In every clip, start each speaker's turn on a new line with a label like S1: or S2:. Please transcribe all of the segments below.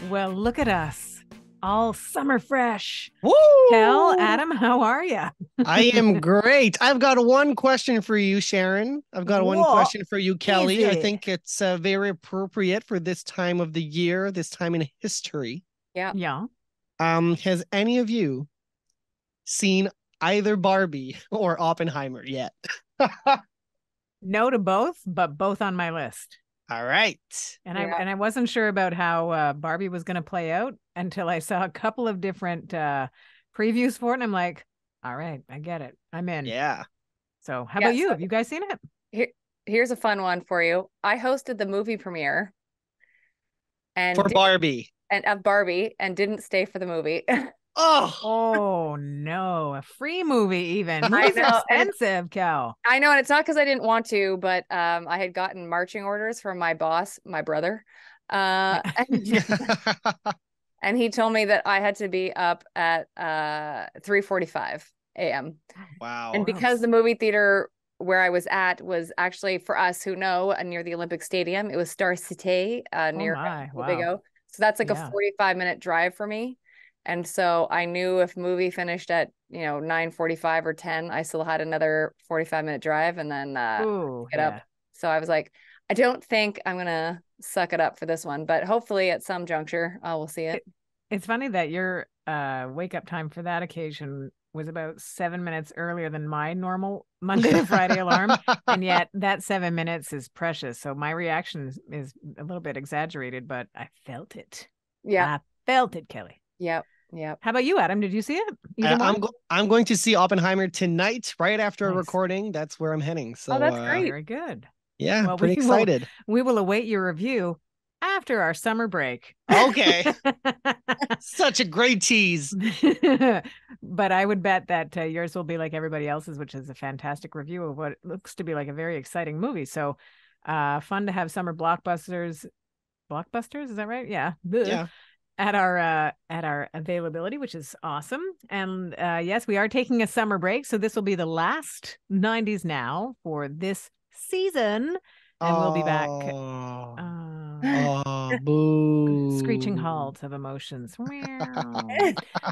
S1: Well, look at us, all summer fresh.
S2: Woo!
S1: Kel, Adam, how are you?
S2: I am great. I've got one question for you, Sharon. I've got one
S1: Whoa,
S2: question for you, Kelly. I
S1: easy.
S2: think it's very appropriate for this time of the year, this time in history.
S3: Yeah.
S1: Yeah.
S2: Has any of you seen either Barbie or Oppenheimer yet?
S1: No to both, but both on my list.
S2: All right.
S1: And
S3: Yeah.
S1: I wasn't sure about how Barbie was going to play out until I saw a couple of different previews for it, and I'm like, all right, I get it. I'm in.
S2: Yeah.
S1: So, how
S3: Yeah,
S1: about you?
S3: so-
S1: Have you guys seen it?
S3: Here's a fun one for you. I hosted the movie premiere
S2: For Barbie.
S3: of Barbie and didn't stay for the movie.
S2: Oh,
S1: Oh no, a free movie even.
S3: I
S1: Movies are
S3: know, and
S1: expensive, Cal.
S3: I know, and it's not because I didn't want to, but I had gotten marching orders from my boss, my brother. And, and he told me that I had to be up at 3:45 a.m.
S2: wow.
S3: And because the movie theater where I was at was actually, for us who know, near the Olympic Stadium, it was Star Cité near
S1: my, wow.
S3: Vigo. So that's like
S1: Yeah.
S3: a 45-minute drive for me. And so I knew if movie finished at 9:45 or 10, I still had another 45-minute drive and then
S1: Ooh,
S3: get
S1: yeah.
S3: up. So I was like, I don't think I'm gonna suck it up for this one, but hopefully at some juncture I will see it.
S1: It's funny that your wake up time for that occasion was about 7 minutes earlier than my normal Monday to Friday alarm. And yet that 7 minutes is precious. So my reaction is a little bit exaggerated, but I felt it.
S3: Yeah.
S1: I felt it, Kelly.
S3: Yep. Yep.
S1: How about you, Adam? Did you see it? Either one?
S2: I'm going to see Oppenheimer tonight, right after a
S1: Nice.
S2: recording. That's where I'm heading. So
S3: that's great.
S1: Very good.
S2: yeah,
S1: Well,
S2: pretty excited.
S1: We will await your review after our summer break.
S2: Okay. Such a great tease.
S1: But I would bet that yours will be like everybody else's, which is a fantastic review of what looks to be like a very exciting movie. So fun to have summer blockbusters. Blockbusters, is that right? Yeah.
S2: Yeah.
S1: At our availability, which is awesome. And yes, we are taking a summer break. So this will be the last 90s now for this season. And we'll be back.
S2: Oh, boo.
S1: Screeching halt of emotions.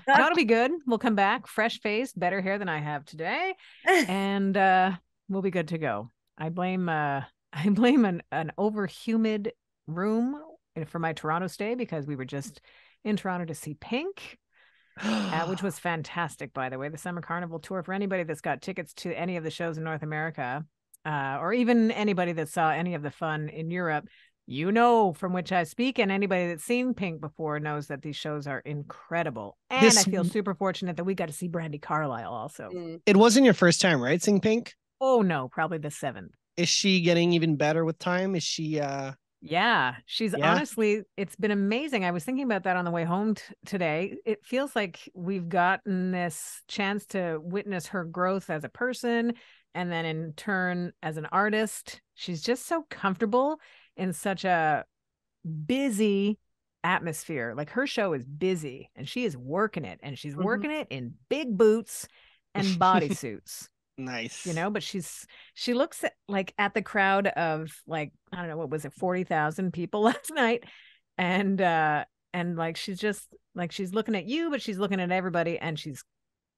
S1: That'll be good. We'll come back fresh faced, better hair than I have today, and we'll be good to go. I blame an over humid room for my Toronto stay because we were just in Toronto to see Pink, which was fantastic, by the way. The Summer Carnival Tour, for anybody that's got tickets to any of the shows in North America, or even anybody that saw any of the fun in Europe, from which I speak, and anybody that's seen Pink before knows that these shows are incredible. And I feel super fortunate that we got to see Brandi Carlile also.
S2: It wasn't your first time, right, seeing Pink?
S1: Oh no, probably the 7th.
S2: Is she getting even better with time? Is she
S1: Yeah, she's honestly, it's been amazing. I was thinking about that on the way home today. It feels like we've gotten this chance to witness her growth as a person and then in turn as an artist. She's just so comfortable in such a busy atmosphere. Like her show is busy and she is working it, and she's working it in big boots and bodysuits.
S2: Nice.
S1: But she looks at the crowd of I don't know, what was it, 40,000 people last night, and like she's just like, she's looking at you, but she's looking at everybody, and she's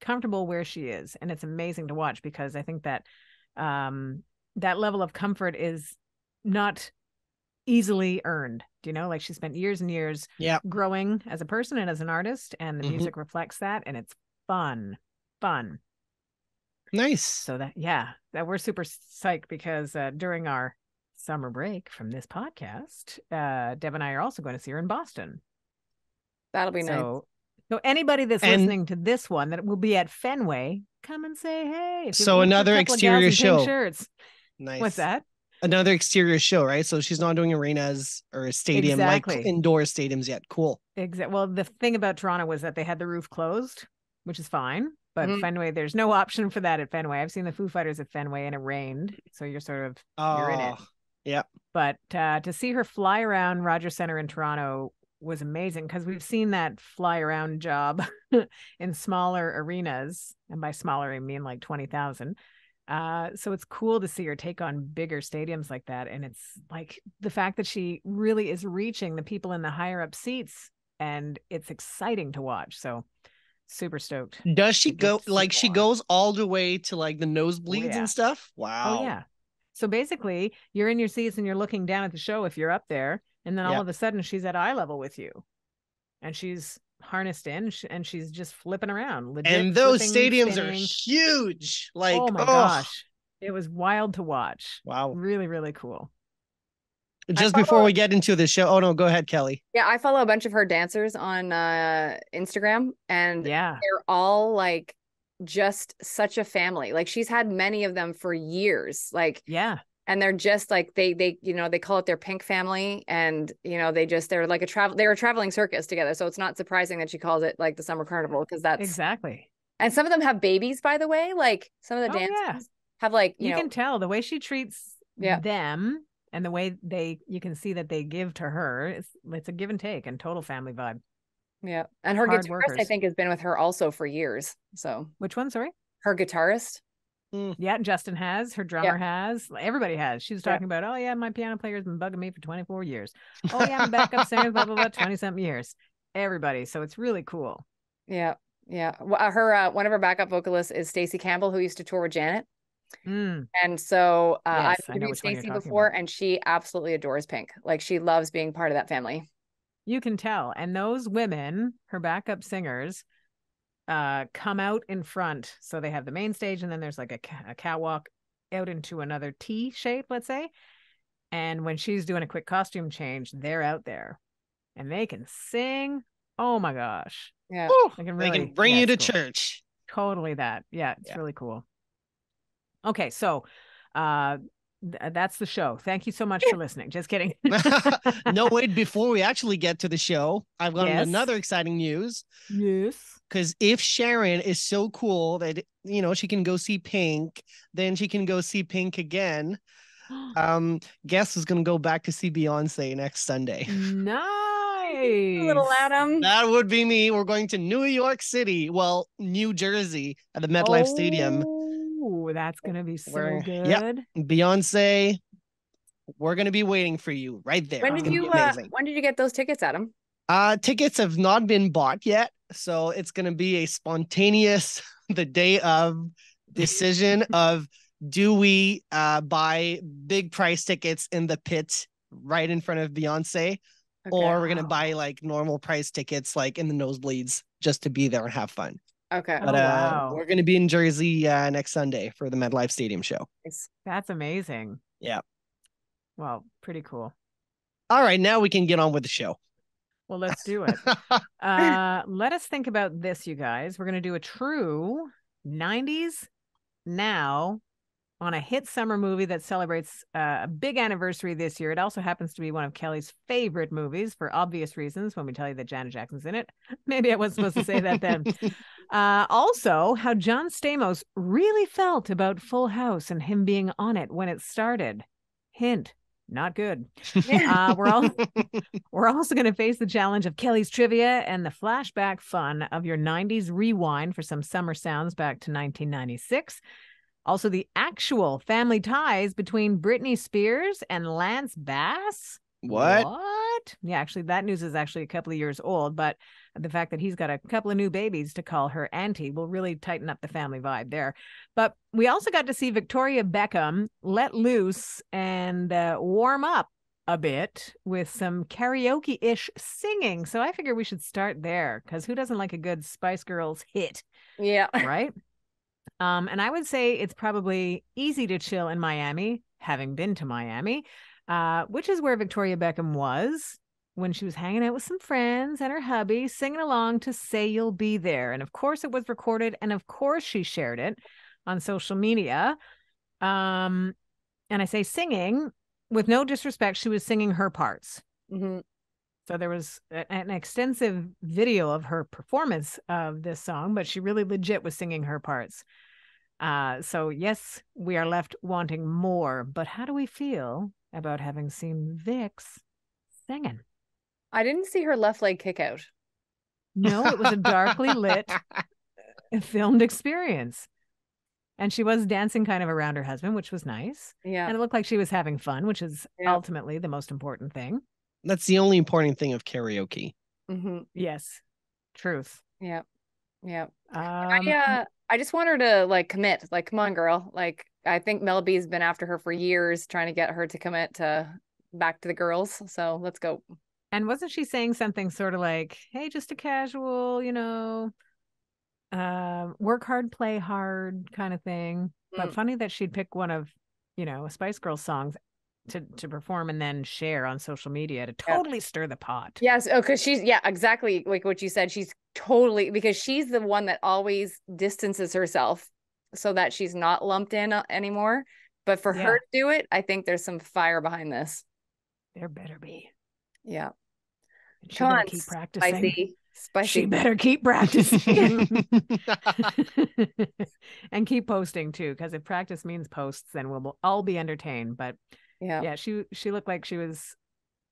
S1: comfortable where she is, and it's amazing to watch because I think that that level of comfort is not easily earned. Like she spent years and years growing as a person and as an artist, and the music reflects that, and it's fun.
S2: Nice.
S1: So that we're super psyched because during our summer break from this podcast, Deb and I are also going to see her in Boston.
S3: That'll be nice.
S1: So anybody that's listening to this one that will be at Fenway, come and say hey.
S2: So another exterior show.
S1: Shirts.
S2: Nice.
S1: What's that?
S2: Another exterior show, right? So she's not doing arenas or a stadium like indoor stadiums yet. Cool.
S1: Exactly. Well, the thing about Toronto was that they had the roof closed, which is fine. But Fenway, there's no option for that at Fenway. I've seen the Foo Fighters at Fenway and it rained. So you're you're in it.
S2: Yeah.
S1: But to see her fly around Rogers Centre in Toronto was amazing because we've seen that fly around job in smaller arenas. And by smaller, I mean like 20,000. So it's cool to see her take on bigger stadiums like that. And it's like the fact that she really is reaching the people in the higher up seats and it's exciting to watch. So super stoked.
S2: Does she
S1: to get
S2: go
S1: to see
S2: like she
S1: more.
S2: goes all the way to like the
S1: Oh,
S2: nosebleeds
S1: yeah.
S2: and stuff?
S1: Oh,
S2: Wow.
S1: yeah. So basically, you're in your seats and you're looking down at the show if you're up there, and then all
S2: Yeah.
S1: of a sudden she's at eye level with you, and she's harnessed in, and she's just flipping around, legit
S2: And those
S1: flipping,
S2: stadiums are
S1: spinning.
S2: huge. Like,
S1: Oh my gosh, it was wild to watch.
S2: Wow.
S1: Really, really cool.
S2: Just before we get into the show. Oh no, go ahead, Kelly.
S3: Yeah, I follow a bunch of her dancers on Instagram, and
S1: Yeah,
S3: they're all like just such a family. Like she's had many of them for years. Like,
S1: yeah,
S3: and they're just like they you know, they call it their pink family, and you know, they're like they're a traveling circus together. So it's not surprising that she calls it like the summer carnival, because that's
S1: exactly.
S3: and some of them have babies, by the way. Like some of the
S1: Oh,
S3: dancers
S1: yeah.
S3: have like,
S1: You can tell the way she treats
S3: Yeah.
S1: them, and the way you can see that they give to her. It's a give and take and total family vibe.
S3: Yeah. And her
S1: Hard
S3: guitarist, I
S1: workers.
S3: think, has been with her also for years. So
S1: Which one? Sorry.
S3: her guitarist.
S1: Yeah, Justin has, her drummer has, everybody has. She was talking about, oh yeah, my piano player's been bugging me for 24 years. Oh yeah, my backup singer, blah blah blah, 20-something years. Everybody. So it's really cool.
S3: Yeah. Yeah. Her one of her backup vocalists is Stacey Campbell, who used to tour with Janet. And so
S1: Yes,
S3: I've
S1: I know
S3: interviewed
S1: which one you're
S3: Stacey
S1: talking
S3: before,
S1: about.
S3: and she absolutely adores Pink. Like she loves being part of that family.
S1: You can tell. And those women, her backup singers, come out in front. So they have the main stage, and then there's like a catwalk out into another T shape, let's say. And when she's doing a quick costume change, they're out there and they can sing. Oh my gosh.
S3: Yeah.
S2: They can bring you to church.
S1: Totally that. Yeah, it's really cool. Okay, so that's the show. Thank you so much for listening. Just kidding.
S2: No, wait, before we actually get to the show, I've got another exciting news.
S1: Yes.
S2: Because if Sharon is so cool that, you know, she can go see Pink, then she can go see Pink again. Guess who's going to go back to see Beyonce next Sunday?
S1: Nice.
S3: Little Adam.
S2: That would be me. We're going to New York City. Well, New Jersey at the MetLife Stadium.
S1: Oh, that's going to be so good.
S2: Yeah, Beyonce, we're going to be waiting for you right there.
S3: When did you get those tickets, Adam?
S2: Tickets have not been bought yet. So it's going to be a spontaneous, the day of decision of, do we buy big price tickets in the pit right in front of Beyonce? Okay. Or we're going to buy like normal price tickets, like in the nosebleeds, just to be there and have fun.
S3: Okay.
S2: But we're going to be in Jersey next Sunday for the MetLife Stadium show.
S1: That's amazing.
S2: Yeah.
S1: Well, pretty cool.
S2: All right. Now we can get on with the show.
S1: Well, let's do it. Let us think about this, you guys. We're going to do a true 90s now on a hit summer movie that celebrates a big anniversary this year. It also happens to be one of Kelly's favorite movies for obvious reasons when we tell you that Janet Jackson's in it. Maybe I wasn't supposed to say that then. Also, how John Stamos really felt about Full House and him being on it when it started. Hint, not good. We're also going to face the challenge of Kelly's trivia and the flashback fun of your 90s rewind for some summer sounds back to 1996. Also, the actual family ties between Britney Spears and Lance Bass.
S2: What?
S1: Yeah, actually, that news is actually a couple of years old, but the fact that he's got a couple of new babies to call her auntie will really tighten up the family vibe there. But we also got to see Victoria Beckham let loose and warm up a bit with some karaoke-ish singing. So I figure we should start there, because who doesn't like a good Spice Girls hit?
S3: Yeah.
S1: Right? And I would say it's probably easy to chill in Miami, having been to Miami, which is where Victoria Beckham was when she was hanging out with some friends and her hubby, singing along to Say You'll Be There. And of course it was recorded, and of course she shared it on social media. And I say singing with no disrespect, she was singing her parts.
S3: Mm-hmm.
S1: So there was an extensive video of her performance of this song, but she really legit was singing her parts. So yes, we are left wanting more, but how do we feel about having seen Vix singing?
S3: I didn't see her left leg kick out.
S1: No, it was a darkly lit filmed experience. And she was dancing kind of around her husband, which was nice.
S3: Yeah.
S1: And it looked like she was having fun, which is ultimately the most important thing.
S2: That's the only important thing of karaoke.
S1: Yes. Truth.
S3: Yeah. Yeah.
S1: Um,
S3: I just want her to like commit. Like, come on, girl. Like, I think Mel B's been after her for years, trying to get her to commit to back to the girls. So let's go.
S1: and wasn't she saying something sort of like, hey, just a casual, work hard, play hard kind of thing. But funny that she'd pick one of, a Spice Girls songs to perform and then share on social media to totally stir the pot.
S3: Yes. Oh, because exactly like what you said. She's totally, because she's the one that always distances herself so that she's not lumped in anymore. But for her to do it, I think there's some fire behind this.
S1: There better be.
S3: Yeah.
S1: She better keep practicing.
S3: Spicy.
S1: She better keep practicing. And keep posting too, because if practice means posts, then we'll all be entertained. But yeah, she looked like she was,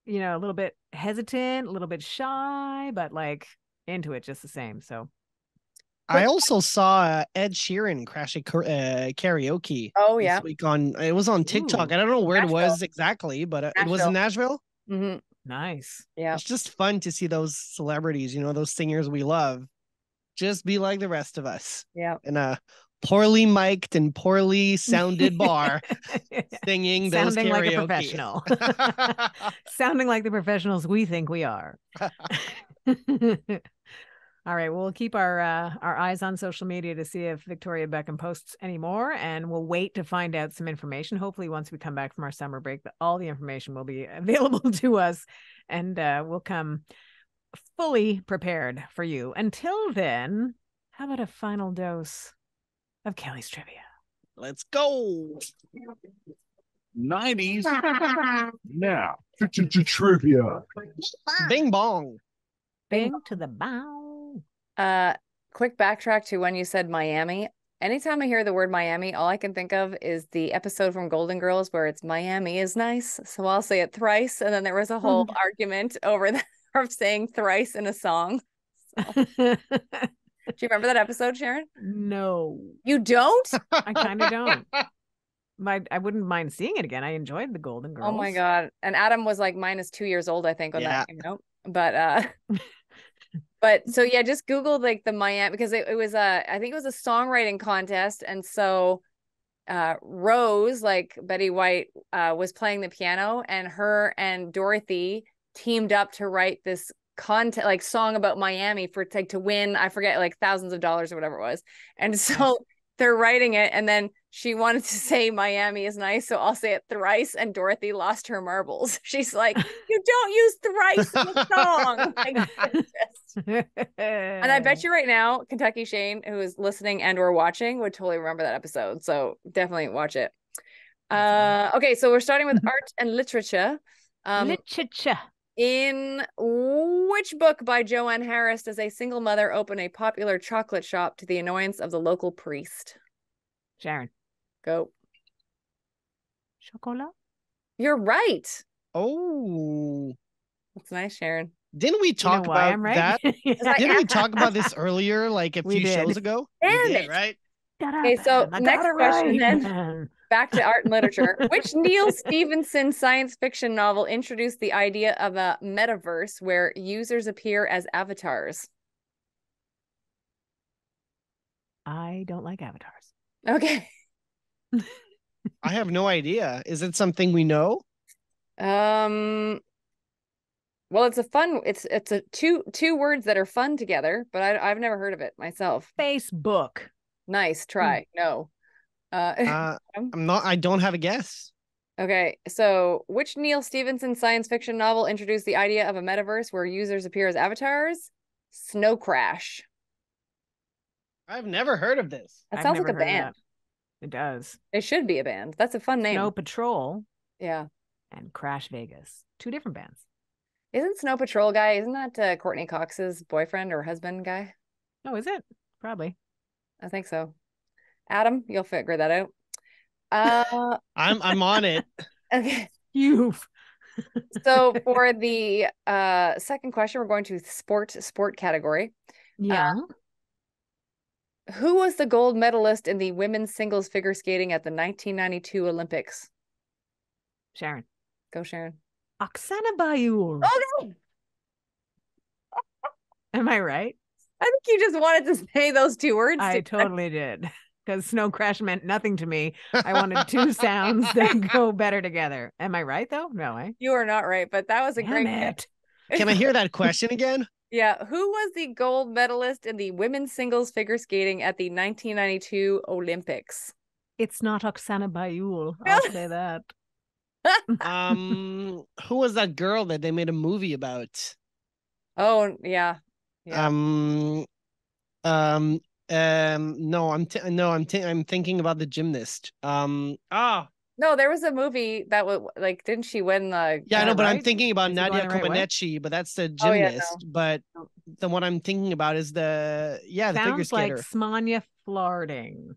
S1: a little bit hesitant, a little bit shy, but like into it just the same. So
S2: I also saw Ed Sheeran crash a karaoke. This week it was on TikTok. I don't know where Nashville. It was exactly, but it was in Nashville.
S3: Mm-hmm.
S1: Nice.
S2: Yeah, it's just fun to see those celebrities, those singers we love, just be like the rest of us.
S3: Yeah,
S2: in a poorly mic'd and poorly sounded bar, singing those karaoke.
S1: Like a professional. Sounding like the professionals we think we are. All right, we'll keep our eyes on social media to see if Victoria Beckham posts any more, and we'll wait to find out some information. Hopefully, once we come back from our summer break, that all the information will be available to us, and we'll come fully prepared for you. Until then, how about a final dose of Kelly's Trivia?
S2: Let's go.
S4: 90s now. Trivia.
S2: Bing bong.
S1: Bing to the bow.
S3: Quick backtrack to when you said Miami. Anytime I hear the word Miami, all I can think of is the episode from Golden Girls where it's Miami is nice. So I'll say it thrice. And then there was a whole argument over that of saying thrice in a song. So. Do you remember that episode, Sharon?
S1: No.
S3: You don't?
S1: I kind of don't. I wouldn't mind seeing it again. I enjoyed the Golden Girls.
S3: Oh my God. And Adam was like -2 years old, I think, when that came out. But so yeah, just Google like the Miami, because it was I think it was a songwriting contest, and so Rose, like Betty White, was playing the piano, and her and Dorothy teamed up to write this song about Miami for to win, I forget, like thousands of dollars or whatever it was. And so they're writing it, and then she wanted to say Miami is nice, so I'll say it thrice, and Dorothy lost her marbles. She's like, you don't use thrice in the song. And I bet you right now, Kentucky Shane, who is listening and or watching, would totally remember that episode. So definitely watch it. Okay, so we're starting with art and literature.
S1: Literature.
S3: In which book by Joanne Harris does a single mother open a popular chocolate shop to the annoyance of the local priest?
S1: Sharon.
S3: Go.
S1: Chocolat?
S3: You're right.
S2: Oh.
S3: That's nice, Sharon.
S2: Didn't we talk about that? Didn't we talk about this earlier, like a few shows ago?
S3: Damn it.
S2: Right?
S3: Okay, so next question then. Back to art and literature. Which Neil Stephenson science fiction novel introduced the idea of a metaverse where users appear as avatars?
S1: I don't like avatars.
S3: Okay.
S2: I have no idea. Is it something we know?
S3: Well, it's a two words that are fun together, but I've never heard of it myself.
S1: Facebook.
S3: Nice try. No.
S2: I don't have a guess.
S3: Okay, so which Neil Stephenson science fiction novel introduced the idea of a metaverse where users appear as avatars? Snow Crash.
S2: I've never heard of this.
S3: That sounds like a band.
S1: It does.
S3: It should be a band. That's a fun name.
S1: Snow Patrol.
S3: Yeah.
S1: And Crash Vegas. 2 different bands.
S3: Isn't Snow Patrol guy, isn't that Courtney Cox's boyfriend or husband guy?
S1: Oh, is it? Probably.
S3: I think so. Adam, you'll figure that out.
S2: I'm on it.
S3: Okay. So for the second question, we're going to sport category.
S1: Yeah.
S3: Who was the gold medalist in the women's singles figure skating at the 1992 Olympics?
S1: Sharon.
S3: Go, Sharon.
S1: Oksana Bayur.
S3: Oh, no!
S1: Am I right?
S3: I think you just wanted to say those two words.
S1: I totally did. Because snow crash meant nothing to me. I wanted two sounds that go better together. Am I right though? No,
S3: You are not right, but that was a
S1: Damn
S3: great
S1: it.
S2: Can I hear that question again?
S3: Yeah. Who was the gold medalist in the women's singles figure skating at the 1992 Olympics?
S1: It's not Oksana Bayul. I'll say that.
S2: Who was that girl that they made a movie about?
S3: Oh, yeah. Yeah.
S2: No, I'm thinking about the gymnast.
S3: No, there was a movie that was like, didn't she win the?
S2: Yeah, I know, but I'm
S1: right?
S2: thinking about
S1: Is he going
S2: Nadia
S1: the right way?
S2: Comaneci, but that's the
S3: Oh, yeah,
S2: gymnast.
S3: no.
S2: But the one I'm thinking about is the figure
S1: Sounds like
S2: skater.
S1: Smanya Flarding.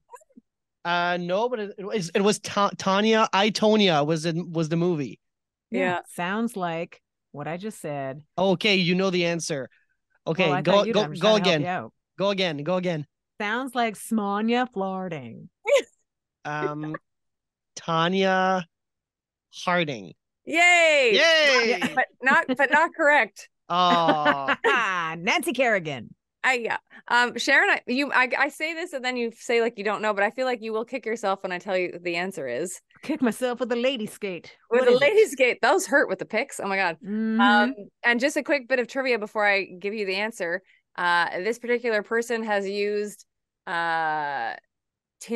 S2: No, but it was Tanya. Tonya was the movie.
S3: Yeah.
S1: Sounds like what I just said.
S2: Okay, you know the answer.
S1: Well,
S2: Okay,
S1: I
S2: go
S1: thought you'd
S2: go
S1: have. I'm just
S2: go
S1: trying to help
S2: again.
S1: you out.
S2: Go again.
S1: Sounds like Smanya Flarding.
S2: Tanya Harding.
S3: Yay.
S2: Yay!
S3: But not correct.
S2: Oh,
S1: Nancy Kerrigan.
S3: Yeah. Sharon, I say this and then you say like you don't know, but I feel like you will kick yourself when I tell you the answer is.
S1: Kick myself with a lady skate.
S3: With
S1: What
S3: a
S1: is
S3: lady
S1: it?
S3: skate. Those hurt with the picks. Oh my God.
S1: Mhm.
S3: And just a quick bit of trivia before I give you the answer. This particular person has used Tina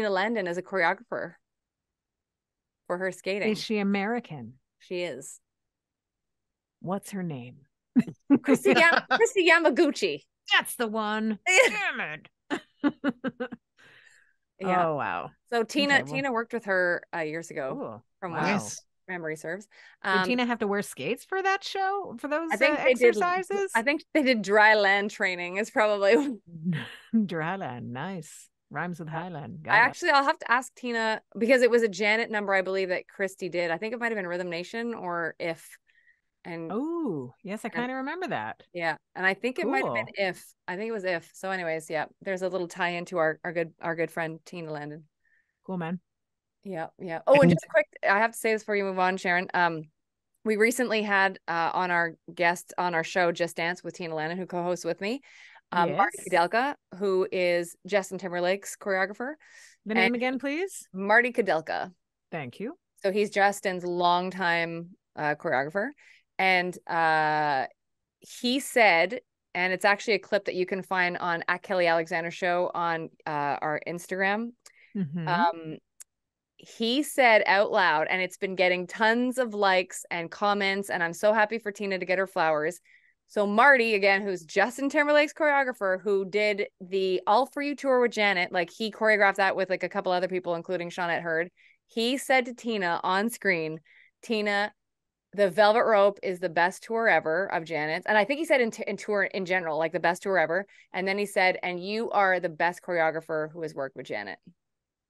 S3: Landon as a choreographer for her skating.
S1: Is she American?
S3: She is.
S1: What's her name?
S3: Christy Yamaguchi.
S1: That's the one. Damn it.
S3: Yeah.
S1: Oh wow.
S3: So Tina
S1: Okay, well-
S3: Tina worked with her years ago,
S1: Cool.
S3: from
S1: Wow.
S3: what
S2: nice.
S3: memory serves.
S1: Did Tina have to wear skates for that show? For those
S3: I think they
S1: exercises?
S3: I think they did dry land training. Is probably.
S1: Dryland. Nice. Rhymes with Highland.
S3: I'll have to ask Tina because it was a Janet number, I believe, that Christy did. I think it might have been Rhythm Nation or If. And
S1: Oh, yes, I kind of remember that.
S3: yeah, and I think it might have
S1: Cool.
S3: been If. I think it was If. So, anyways, yeah, there's a little tie into our good friend Tina Landon.
S1: Cool, man.
S3: Yeah, yeah. Oh, and just a quick, I have to say this before you move on, Sharon. We recently had on our guest on our show, Just Dance with Tina Landon, who co-hosts with me, Marty
S1: Yes.
S3: Kudelka, who is Justin Timberlake's choreographer.
S1: The name again, please.
S3: Marty Kudelka.
S1: Thank you.
S3: So he's Justin's longtime choreographer. And he said, and it's actually a clip that you can find on at Kelly Alexander Show on our Instagram.
S1: Mhm.
S3: He said out loud, and it's been getting tons of likes and comments, and I'm so happy for Tina to get her flowers. So Marty, again, who's Justin Timberlake's choreographer, who did the All For You tour with Janet, like he choreographed that with like a couple other people, including Shawnette Hurd. He said to Tina on screen, Tina, the Velvet Rope is the best tour ever of Janet's. And I think he said in tour in general, like the best tour ever. And then he said, and you are the best choreographer who has worked with Janet.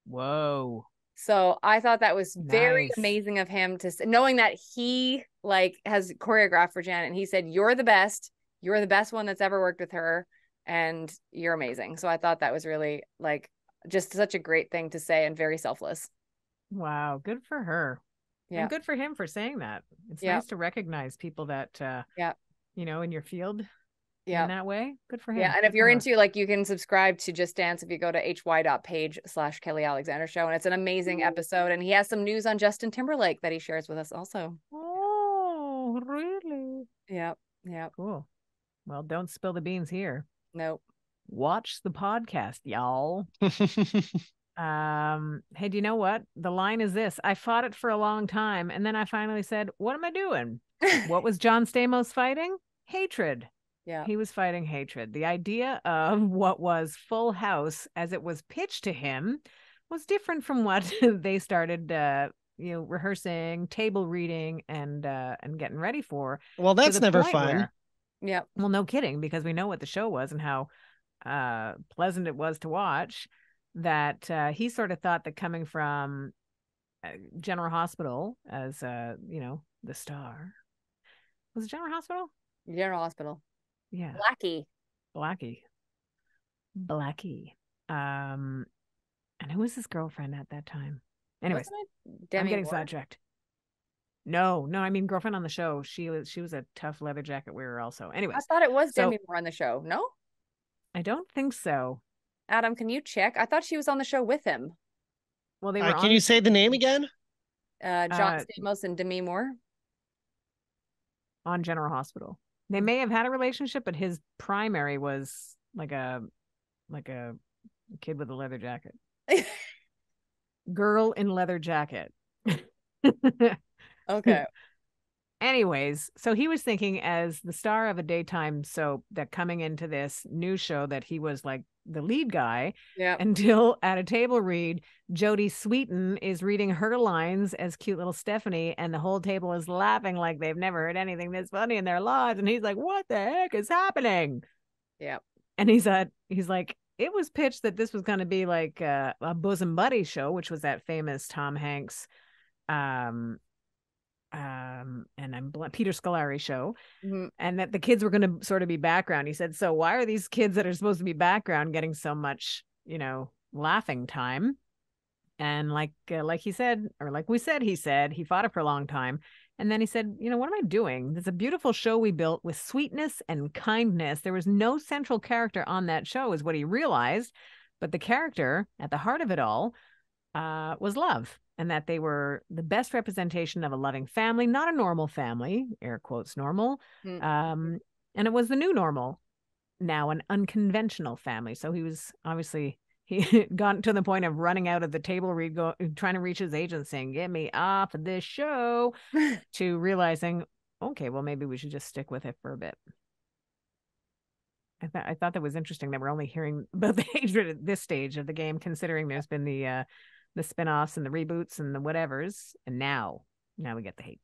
S1: Whoa.
S3: So I thought that was very
S1: Nice.
S3: amazing of him to knowing that he like has choreographed for Janet. And he said, you're the best. You're the best one that's ever worked with her. And you're amazing. So I thought that was really like just such a great thing to say and very selfless.
S1: Wow. Good for her.
S3: Yeah.
S1: And good for him for saying that. It's
S3: Yeah.
S1: nice to recognize people that,
S3: Yeah.
S1: you know, in your field
S3: Yeah.
S1: in that way. Good for him.
S3: Yeah. And
S1: Good
S3: if you're
S1: for her.
S3: into like, you can subscribe to Just Dance if you go to hy.page/Kelly Alexander Show. And it's an amazing episode. And he has some news on Justin Timberlake that he shares with us also.
S1: Oh, really?
S3: Yeah. Yeah.
S1: Cool. Well, don't spill the beans here.
S3: Nope.
S1: Watch the podcast, y'all. Hey, do you know what? The line is this. I fought it for a long time, and then I finally said, what am I doing? What was John Stamos fighting? Hatred.
S3: Yeah.
S1: He was fighting hatred. The idea of what was Full House as it was pitched to him was different from what they started rehearsing, table reading, and getting ready for.
S2: Well, that's never fun.
S3: Yeah.
S1: Well, no kidding, because we know what the show was and how pleasant it was to watch. That he sort of thought that coming from General Hospital as the star. Was it General Hospital?
S3: General Hospital.
S1: Yeah. Blackie. And who was his girlfriend at that time? Anyways, I'm getting sidetracked. No, I mean girlfriend on the show. She was a tough leather jacket wearer also.
S3: I
S1: Anyways,
S3: thought it was
S1: so
S3: Demi Moore on the show. No?
S1: I don't think so.
S3: Adam, can you check? I thought she was on the show with him.
S1: Well, they were
S2: Can
S1: on
S2: you say the name again?
S3: John Stamos and Demi Moore.
S1: on General Hospital. They may have had a relationship, but his primary was like a kid with a leather jacket. Girl in leather jacket.
S3: Okay.
S1: Anyways, so he was thinking as the star of a daytime soap that coming into this new show that he was like the lead guy.
S3: Yeah.
S1: Until at a table read, Jodie Sweetin is reading her lines as cute little Stephanie, and the whole table is laughing like they've never heard anything this funny in their lives. And he's like, "What the heck is happening?"
S3: Yeah.
S1: And he's like, it was pitched that this was going to be like a bosom buddy show, which was that famous Tom Hanks, and Peter Scolari show, and that the kids were going to sort of be background. He said, so why are these kids that are supposed to be background getting so much, laughing time? And like he said, or like we said, he fought it for a long time. And then he said, what am I doing? There's a beautiful show we built with sweetness and kindness. There was no central character on that show is what he realized. But the character at the heart of it all was love. And that they were the best representation of a loving family, not a normal family, air quotes normal. And it was the new normal, now an unconventional family. So he was obviously, he got to the point of running out of the table read, trying to reach his agent saying, get me off of this show, to realizing, okay, well, maybe we should just stick with it for a bit. I thought that was interesting that we're only hearing about the hatred at this stage of the game, considering there's been the spinoffs and the reboots and the whatevers, and now we get the hate.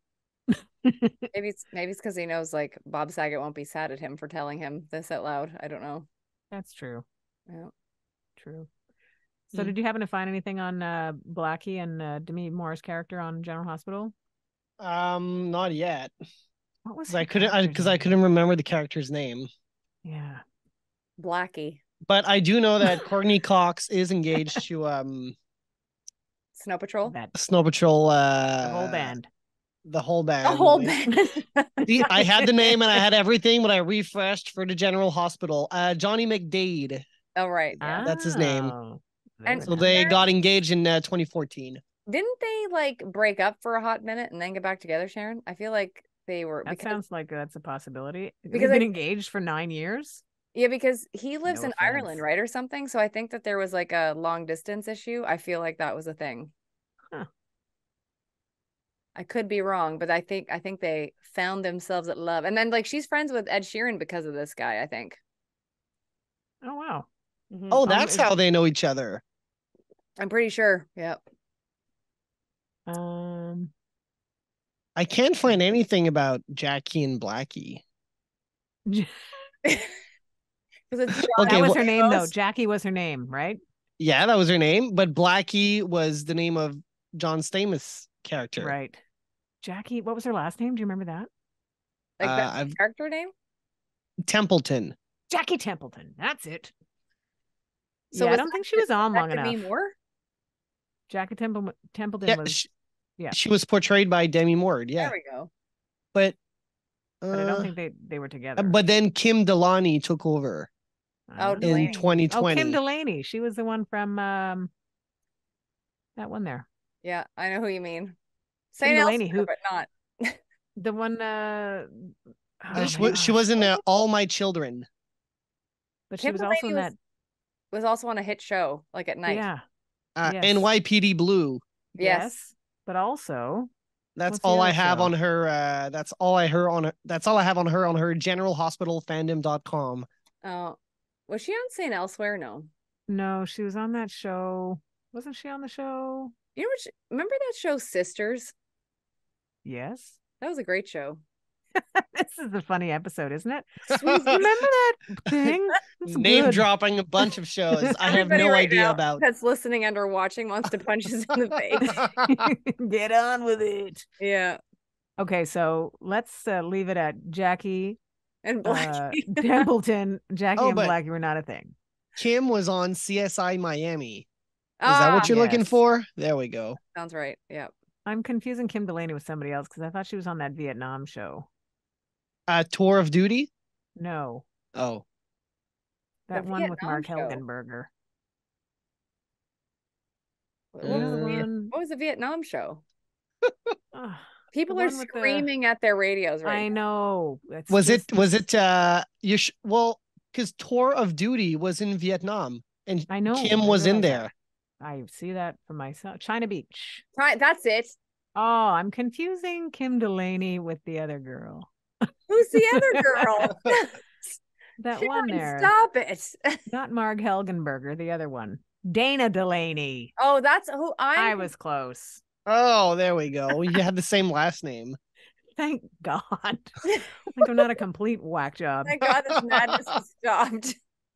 S3: maybe it's because he knows like Bob Saget won't be sad at him for telling him this out loud. I don't know.
S1: That's true.
S3: Yeah,
S1: true. So did you happen to find anything on Blackie and Demi Moore's character on General Hospital?
S2: Not yet.
S1: What was
S2: I couldn't remember the character's name.
S1: Yeah,
S3: Blackie.
S2: But I do know that Courtney Cox is engaged to
S3: Snow Patrol.
S2: Snow Patrol.
S1: The whole band.
S2: The whole band.
S3: The whole band.
S2: See, I had the name and I had everything, but I refreshed for the General Hospital. Johnny McDade.
S3: Oh right, yeah.
S2: That's his name.
S3: And
S2: so they got engaged in 2014.
S3: Didn't they like break up for a hot minute and then get back together, Sharon? I feel like they were.
S1: That sounds like that's a possibility.
S3: Because
S1: they've been engaged for 9 years.
S3: Yeah, because he lives in
S1: offense.
S3: Ireland, right, or something. So I think that there was like a long distance issue. I feel like that was a thing.
S1: Huh.
S3: I could be wrong, but I think they found themselves at love. And then like she's friends with Ed Sheeran because of this guy, I think.
S1: Oh wow.
S3: Mm-hmm.
S2: Oh, that's how they know each other.
S3: I'm pretty sure. Yep.
S2: I can't find anything about Jackie and Blackie.
S1: That was her name, though. Jackie was her name, right?
S2: Yeah, that was her name. But Blackie was the name of John Stamos' character.
S1: Right. Jackie, what was her last name? Do you remember that?
S3: Like that character name?
S2: Templeton.
S1: Jackie Templeton. That's it.
S3: So
S1: yeah, I don't think she was on long enough.
S3: Demi Moore?
S1: Jackie Templeton was...
S2: She was portrayed by Demi Moore. Yeah.
S3: There we go.
S2: But
S1: I don't think they were together.
S2: But then Kim Delaney took over. In 2020.
S1: Oh, Kim Delaney. She was the one from that one there.
S3: Yeah, I know who you mean.
S1: Kim Delaney,
S3: who, but not
S1: the one.
S2: She was in All My Children.
S1: But
S3: Kim
S1: she was
S3: Delaney
S1: also in that.
S3: Was also on a hit show, like at night.
S1: Yeah.
S2: Yes. NYPD Blue.
S3: Yes.
S1: But also.
S2: That's all I have on her. That's all I have on her generalhospitalfandom.com.
S3: Oh, was she on St. Elsewhere?
S1: No, she was on that show. Wasn't she on the show?
S3: You know remember that show Sisters?
S1: Yes.
S3: That was a great show.
S1: This is a funny episode, isn't it? Remember that thing?
S2: Name dropping a bunch of shows I have no idea about.
S3: That's listening and or watching wants to punch us in the face.
S1: Get on with it.
S3: Yeah.
S1: Okay, so let's leave it at Jackie
S3: and Blackie.
S1: Templeton. Jackie and Blackie were not a thing.
S2: Kim was on CSI Miami. Is that what you're looking for? There we go.
S3: Sounds right. Yeah.
S1: I'm confusing Kim Delaney with somebody else because I thought she was on that Vietnam show.
S2: Tour of Duty.
S1: No,
S2: Oh,
S3: The
S1: that one with
S3: Vietnam
S1: Mark
S3: show.
S1: Helgenberger.
S3: What
S1: You know the
S3: was,
S1: one?
S3: what was the Vietnam show?
S1: The
S3: People are
S1: one with the.
S3: screaming at their radios right
S1: I
S3: now.
S1: know. It's
S2: was it?
S1: just
S2: Was it? Well, because Tour of Duty was in Vietnam, and
S1: I know.
S2: Kim
S1: I
S2: was in
S1: realize that.
S2: there.
S1: I see that for myself. China Beach.
S3: Right, that's it.
S1: Oh, I'm confusing Kim Delaney with the other girl.
S3: Who's the other girl?
S1: That
S3: Sharon,
S1: one there.
S3: stop it.
S1: Not Marg Helgenberger, the other one. Dana Delaney.
S3: Oh, that's who
S1: I was close.
S2: Oh, there we go. You had the same last name.
S1: Thank God. Like I'm not a complete whack job.
S3: Thank God this madness has stopped.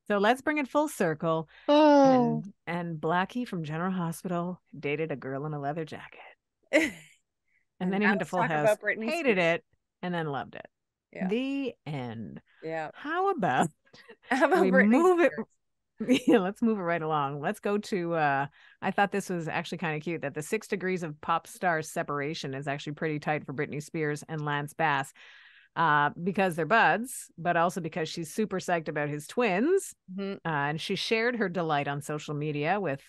S1: So let's bring it full circle.
S2: Oh,
S1: And Blackie from General Hospital dated a girl in a leather jacket. And then he
S3: now
S1: went to
S3: let's
S1: Full
S3: talk
S1: House,
S3: about Britney
S1: hated
S3: Spears.
S1: it, and then loved it.
S3: Yeah.
S1: The end.
S3: Yeah.
S1: How about
S3: How about
S1: we
S3: Britney
S1: move it?
S3: Spears?
S1: Yeah, let's move it right along. Let's go to I thought this was actually kind of cute that the 6 degrees of pop star separation is actually pretty tight for Britney Spears and Lance Bass. Because they're buds, but also because she's super psyched about his twins.
S3: Mhm.
S1: And she shared her delight on social media with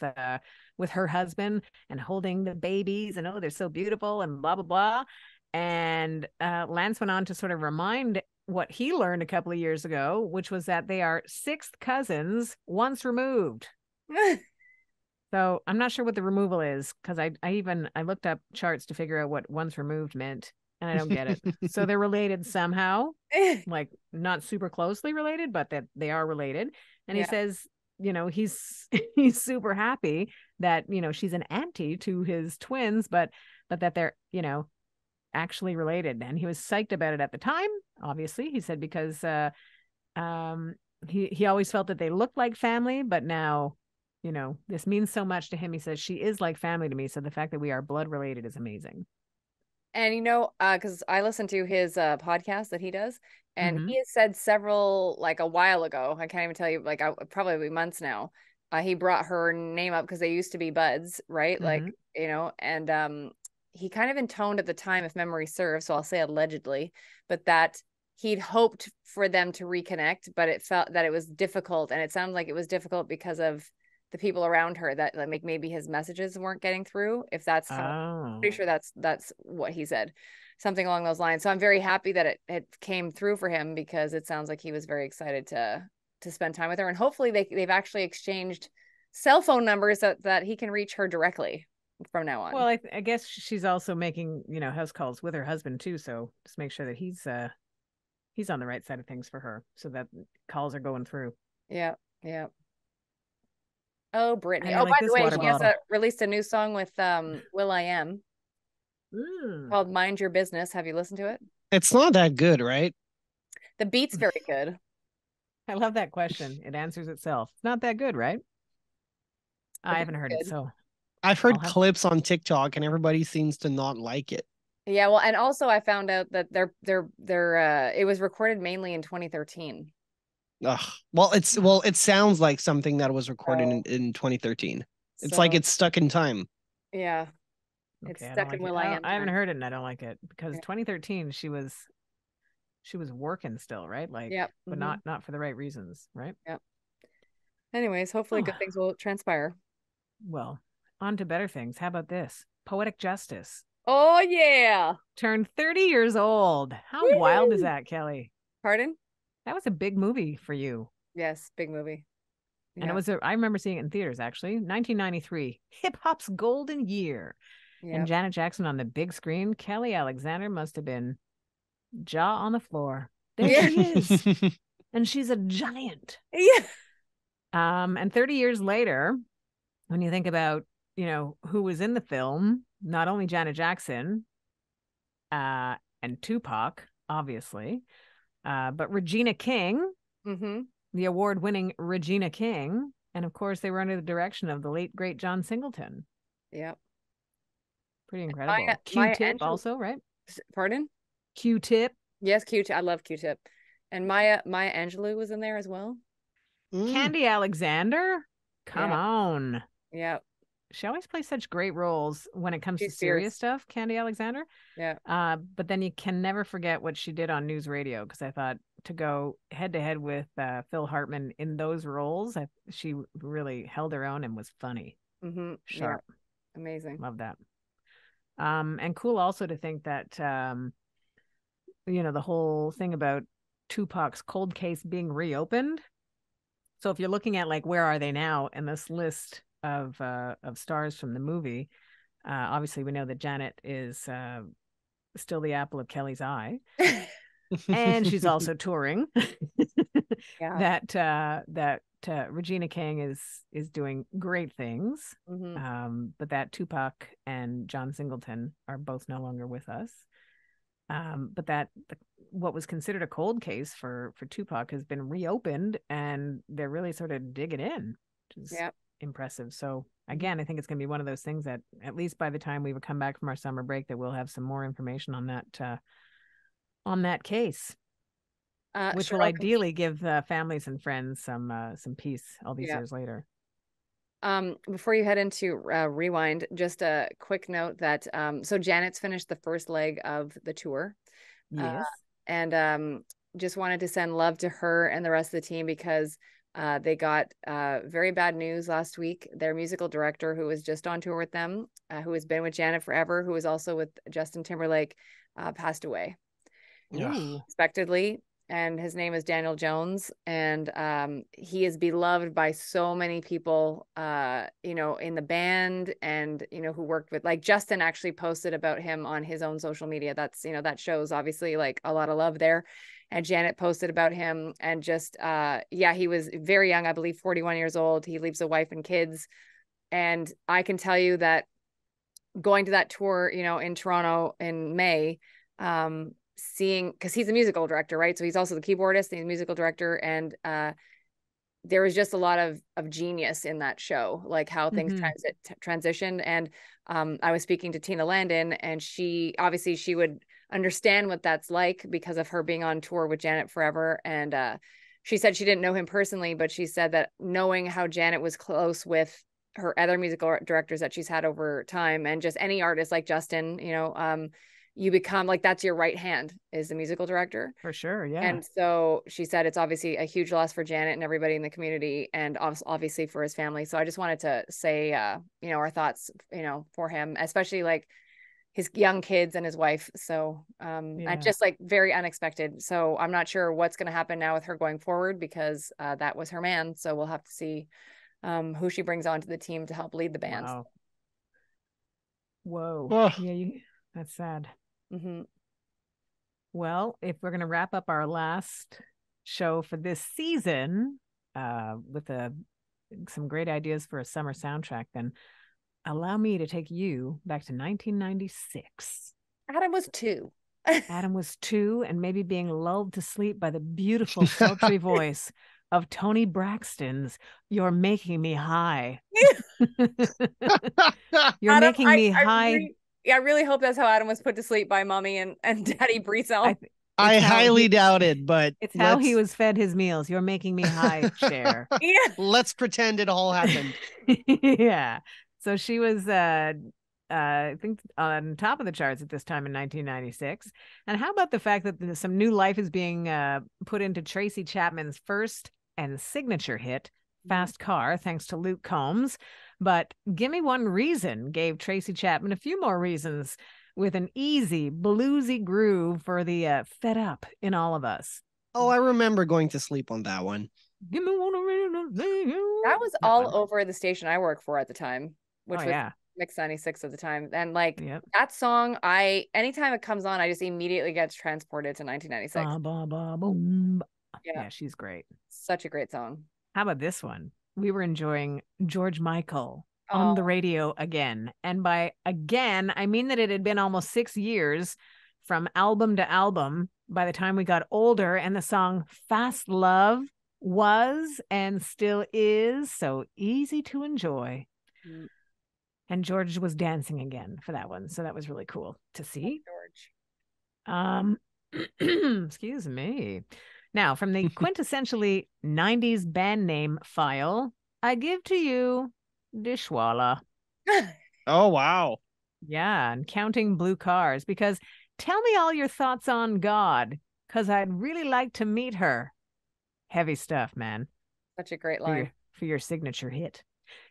S1: her husband and holding the babies and, oh, they're so beautiful and blah, blah, blah. And Lance went on to sort of remind what he learned a couple of years ago, which was that they are 6th cousins once removed. So I'm not sure what the removal is because I looked up charts to figure out what once removed meant. And I don't get it. So they're related somehow, like not super closely related, but that they are related. And he
S3: Yeah.
S1: says, he's super happy that, she's an auntie to his twins, but that they're, actually related. And he was psyched about it at the time, obviously. He said because he always felt that they looked like family, but now, this means so much to him. He says she is like family to me. So the fact that we are blood related is amazing.
S3: And because I listen to his podcast that he does, and
S1: Mhm.
S3: he has said several, like a while ago, I can't even tell you, like probably months now, he brought her name up because they used to be buds, right? Like, and he kind of intoned at the time, if memory serves, so I'll say allegedly, but that he'd hoped for them to reconnect, but it felt that it was difficult, and it sounded like it was difficult because of the people around her, that like maybe his messages weren't getting through. If that's pretty sure that's what he said, something along those lines. So I'm very happy that it came through for him, because it sounds like he was very excited to spend time with her, and hopefully they've actually exchanged cell phone numbers that he can reach her directly from now on.
S1: Well, I guess she's also making, house calls with her husband too, so just make sure that he's on the right side of things for her, so that calls are going through.
S3: Yeah. Oh, Britney.
S1: Oh,
S3: by the way, she has released a new song with will.i.am called Mind Your Business. Have you listened to it?
S2: it's not that good, right?
S3: The beat's very good.
S1: I love that question. It answers itself. It's not that good, right? I haven't heard it, so
S2: I've heard clips on TikTok and everybody seems to not like it.
S3: Yeah, well, and also I found out that it was recorded mainly in 2013.
S2: Ugh. Well, it sounds like something that was recorded in 2013. It's like it's stuck in time.
S3: Yeah. It's stuck in will.i.am.
S1: I haven't heard it and I don't like it because 2013 she was working still, right? Like, but not for the right reasons, right?
S3: Yep. Anyways, hopefully good things will transpire.
S1: Well, on to better things. How about this? Poetic Justice.
S3: Oh yeah.
S1: Turned 30 years old. How wild is that, Kelly?
S3: Pardon?
S1: That was a big movie for you.
S3: Yes, big movie.
S1: And it was I remember seeing it in theaters, actually. 1993, hip hop's golden year. Yep. And Janet Jackson on the big screen. Kelly Alexander must have been jaw on the floor. There she is. And she's a giant.
S3: Yeah.
S1: And 30 years later, when you think about, who was in the film, not only Janet Jackson and Tupac, obviously, but Regina King, the award-winning Regina King, and of course they were under the direction of the late great John Singleton.
S3: Yep.
S1: Pretty incredible. Q-Tip also, right?
S3: Pardon?
S1: Q-Tip.
S3: Yes, Q-Tip. I love Q-Tip. And Maya Angelou was in there as well.
S1: Candy Alexander? Come on.
S3: Yep.
S1: she always plays such great roles when it comes
S3: She's
S1: to serious
S3: fierce.
S1: stuff, Candy Alexander.
S3: Yeah.
S1: But then you can never forget what she did on news radio, because I thought to go head to head with Phil Hartman in those roles, she really held her own and was funny,
S3: Yeah.
S1: sharp.
S3: Amazing.
S1: Love that. And cool also to think that the whole thing about Tupac's cold case being reopened. So if you're looking at like where are they now in this list of stars from the movie, obviously we know that Janet is still the apple of Kelly's eye, and she's also touring.
S3: Yeah.
S1: That Regina King is doing great things. But that Tupac and John Singleton are both no longer with us. But what was considered a cold case for Tupac has been reopened, and they're really sort of digging in, which is impressive. So again, I think it's going to be one of those things that at least by the time we would come back from our summer break, that we'll have some more information on that case, which will ideally give families and friends some peace all these years later.
S3: Before you head into Rewind, just a quick note that so Janet's finished the first leg of the tour.
S1: Yes.
S3: And just wanted to send love to her and the rest of the team, because they got very bad news last week. Their musical director, who was just on tour with them, who has been with Janet forever, who was also with Justin Timberlake, passed away unexpectedly. And his name is Daniel Jones, and he is beloved by so many people, in the band, and who worked with, like, Justin actually posted about him on his own social media. That's that shows obviously like a lot of love there. And Janet posted about him, and just he was very young, I believe 41 years old. He leaves a wife and kids, and I can tell you going to that tour, in Toronto in May, seeing, because he's a musical director, right? So he's also the keyboardist and he's a musical director, and there was just a lot of genius in that show, like how things transitioned. And I was speaking to Tina Landon, and she would understand what that's like because of her being on tour with Janet forever. And she said she didn't know him personally, but she said that knowing how Janet was close with her other musical directors that she's had over time, and just any artist like Justin, you become like, that's your right hand, is the musical director.
S1: For sure. Yeah.
S3: And so she said it's obviously a huge loss for Janet and everybody in the community, and obviously for his family. So I just wanted to say, our thoughts, for him, especially like his young kids and his wife. So just like very unexpected. So I'm not sure what's going to happen now with her going forward, because that was her man. So we'll have to see who she brings onto the team to help lead the band.
S1: Wow. Whoa. Yeah, that's sad. Well, if we're going to wrap up our last show for this season with some great ideas for a summer soundtrack, then allow me to take you back to 1996.
S3: Adam was 2.
S1: Adam was 2, and maybe being lulled to sleep by the beautiful, sultry voice of Tony Braxton's "You're Making Me High." You're
S3: Adam,
S1: making me high.
S3: I really hope that's how Adam was put to sleep by Mommy and Daddy Brizo.
S2: I highly doubt it, but
S1: it's how he was fed his meals. You're making me high, Cher.
S3: Yeah.
S2: Let's pretend it all happened.
S1: Yeah. So she was, I think, on top of the charts at this time in 1996. And how about the fact that some new life is being put into Tracy Chapman's first and signature hit, Fast Car, thanks to Luke Combs. But Gimme One Reason gave Tracy Chapman a few more reasons, with an easy, bluesy groove for the fed up in all of us.
S2: Oh, I remember going to sleep on that one.
S1: Give me one reason.
S3: That was all over the station I worked for at the time, which was Mix 96 at the time. And like that song, anytime it comes on, I just immediately get transported to 1996.
S1: Ba, ba, boom. Yeah, she's great.
S3: Such a great song.
S1: How about this one? We were enjoying George Michael on the radio again. And by again, I mean that it had been almost 6 years from album to album by the time we got older, and the song Fast Love was and still is so easy to enjoy. And George was dancing again for that one. So that was really cool to see.
S3: George.
S1: Excuse me. Now, from the quintessentially 90s band name file, I give to you Dishwalla.
S2: Oh, wow.
S1: Yeah, and counting blue cars. Because tell me all your thoughts on God, because I'd really like to meet her. Heavy stuff, man.
S3: Such a great
S1: For
S3: line.
S1: your signature hit.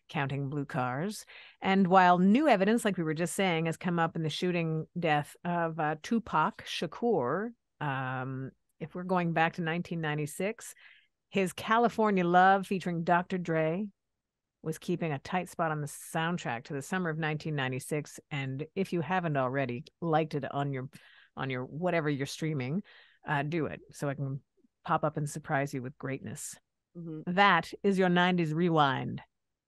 S1: Counting blue cars. And while new evidence, like we were just saying, has come up in the shooting death of Tupac Shakur, if we're going back to 1996, his California Love featuring Dr. Dre was keeping a tight spot on the soundtrack to the summer of 1996. And if you haven't already liked it on your whatever you're streaming, do it so I can pop up and surprise you with greatness. That is your 90s rewind.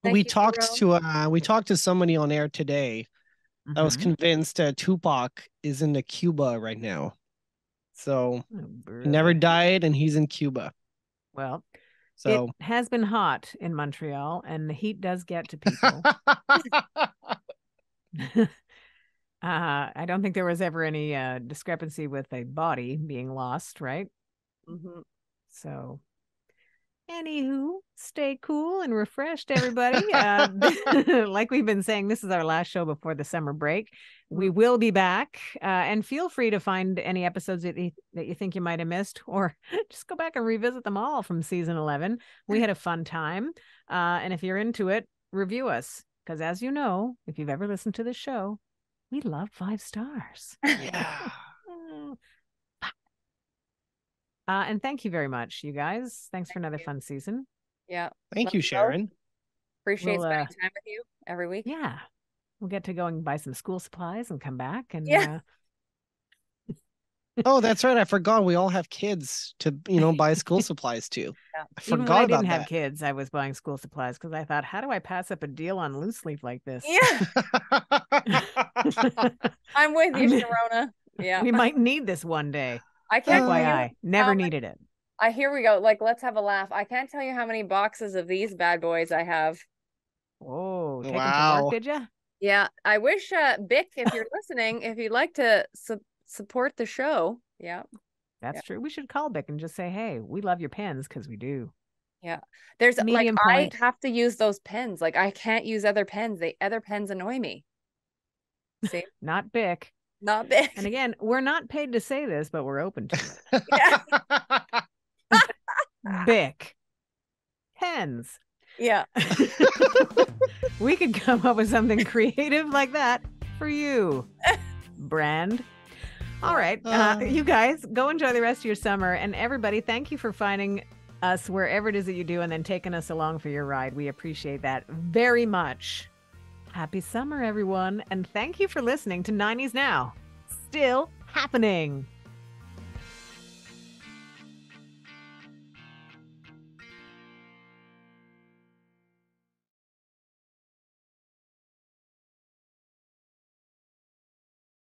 S2: We talked to somebody on air today. I was convinced Tupac is in Cuba right now. So he never died and he's in Cuba.
S1: Well,
S2: so
S1: it has been hot in Montreal and the heat does get to people. I don't think there was ever any discrepancy with a body being lost, right? So anywho, stay cool and refreshed, everybody. Like we've been saying, this is our last show before the summer break. We will be back, and feel free to find any episodes that you think you might have missed, or just go back and revisit them all from season 11. We had a fun time, and if you're into it, review us, because as you know, if you've ever listened to the show, we love 5 stars.
S2: Yeah.
S1: And thank you very much, you guys. Thanks for another fun season.
S3: Yeah.
S2: Thank you, Sharon.
S3: Appreciate spending time with you every week.
S1: Yeah. We'll get to go and buy some school supplies and come back. And
S2: oh, that's right. I forgot. We all have kids to, buy school supplies too.
S1: Yeah.
S2: I forgot
S1: Even when I didn't
S2: about
S1: have
S2: that.
S1: kids, I was buying school supplies because I thought, how do I pass up a deal on loose leaf like this?
S3: Yeah. I'm with you, Sharona. Yeah.
S1: We might need this one day.
S3: I can't
S1: FYI, never needed it.
S3: Here we go. Like, let's have a laugh. I can't tell you how many boxes of these bad boys I have.
S1: Oh, take them to work, did you?
S3: Yeah. I wish, Bick, if you're listening, if you'd like to support the show. Yeah.
S1: That's true. We should call Bick and just say, hey, we love your pens, because we do.
S3: Yeah. There's
S1: Medium
S3: like,
S1: point.
S3: I have to use those pens. Like, I can't use other pens. Other pens annoy me. See?
S1: Not Bick.
S3: Not Bick.
S1: And again, we're not paid to say this, but we're open to it.
S3: Yeah.
S1: Bick. Pens.
S3: Yeah.
S1: We could come up with something creative like that for you, brand. All right. You guys, go enjoy the rest of your summer. And everybody, thank you for finding us wherever it is that you do and then taking us along for your ride. We appreciate that very much. Happy summer, everyone. And thank you for listening to 90s Now. Still happening.